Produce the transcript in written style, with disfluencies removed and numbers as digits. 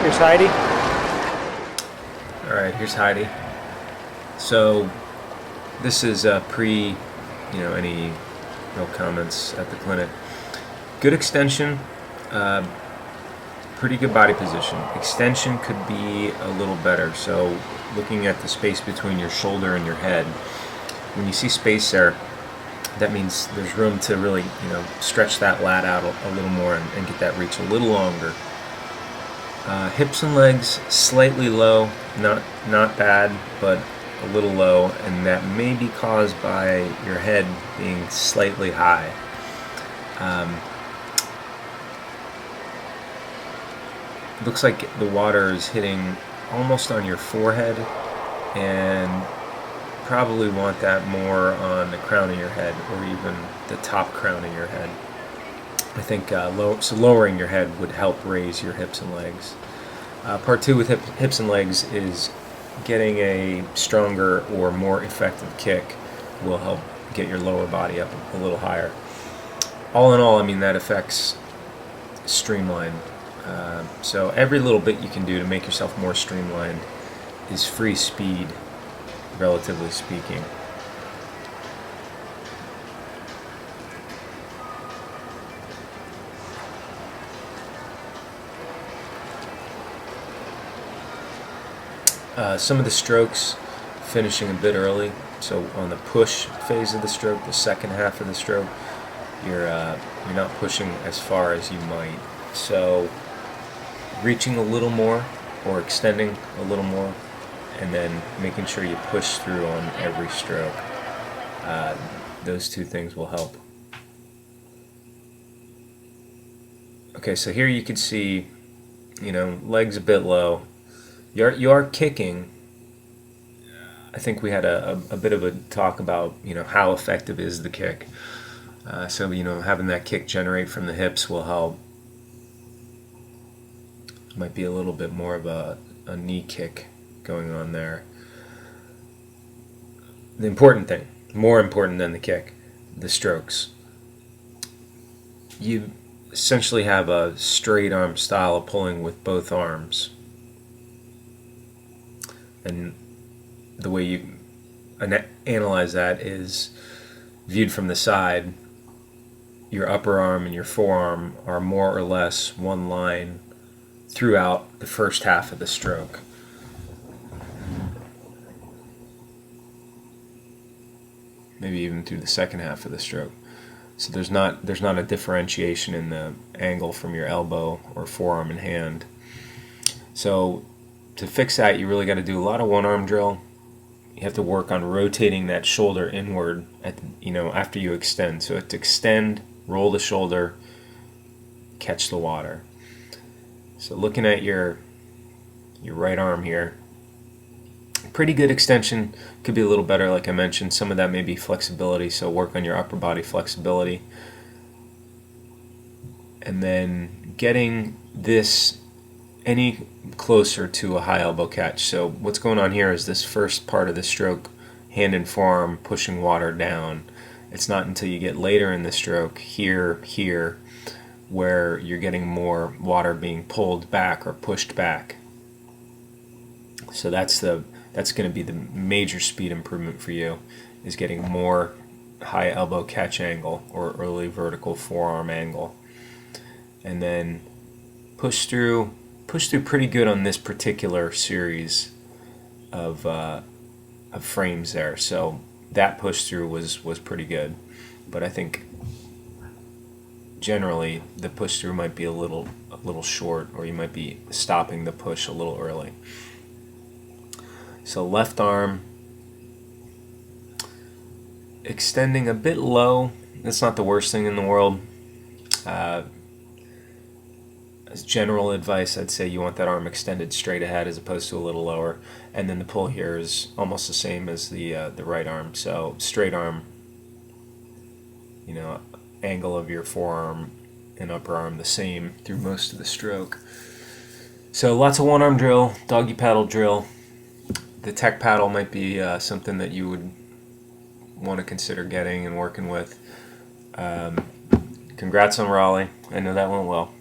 Here's Heidi. All right, here's Heidi. So this is pre, any real comments at the clinic. Good extension, pretty good body position. Extension could be a little better. So looking at the space between your shoulder and your head, when you see space there, that means there's room to really, stretch that lat out a little more and get that reach a little longer. Hips and legs slightly low, not bad, but a little low, and that may be caused by your head being slightly high. Looks like the water is hitting almost on your forehead, and probably want that more on the crown of your head, or even the top crown of your head. I think so lowering your head would help raise your hips and legs. Part two with hips and legs is getting a stronger or more effective kick will help get your lower body up a little higher. All in all, that affects streamline. So every little bit you can do to make yourself more streamlined is free speed, relatively speaking. Some of the strokes finishing a bit early. So on the push phase of the stroke, the second half of the stroke, you're not pushing as far as you might. So reaching a little more or extending a little more, and then making sure you push through on every stroke. Those two things will help. Okay, so here you can see, legs a bit low. You are kicking. I think we had a bit of a talk about how effective is the kick. So having that kick generate from the hips will help. Might be a little bit more of a knee kick going on there. The important thing, more important than the kick, the strokes. You essentially have a straight arm style of pulling with both arms. And the way you analyze that is viewed from the side. Your upper arm and your forearm are more or less one line throughout the first half of the stroke. Maybe even through the second half of the stroke. So there's not a differentiation in the angle from your elbow or forearm and hand. So to fix that, you really got to do a lot of one arm drill. You have to work on rotating that shoulder inward after you extend. So to extend, roll the shoulder, catch the water. So looking at your right arm here, pretty good extension. Could be a little better, like I mentioned. Some of that may be flexibility, so work on your upper body flexibility. And then getting this any closer to a high elbow catch. So what's going on here is this first part of the stroke, hand and forearm pushing water down. It's not until you get later in the stroke, here, where you're getting more water being pulled back or pushed back. So that's going to be the major speed improvement for you, is getting more high elbow catch angle or early vertical forearm angle. And then push through pretty good on this particular series of frames there. So that push through was pretty good, but I think generally the push through might be a little short, or you might be stopping the push a little early. So left arm extending a bit low. That's not the worst thing in the world. As general advice, I'd say you want that arm extended straight ahead as opposed to a little lower. And then the pull here is almost the same as the right arm. So straight arm, angle of your forearm and upper arm the same through most of the stroke. So lots of one arm drill, doggy paddle drill. The tech paddle might be something that you would want to consider getting and working with. Congrats on Raleigh. I know that went well.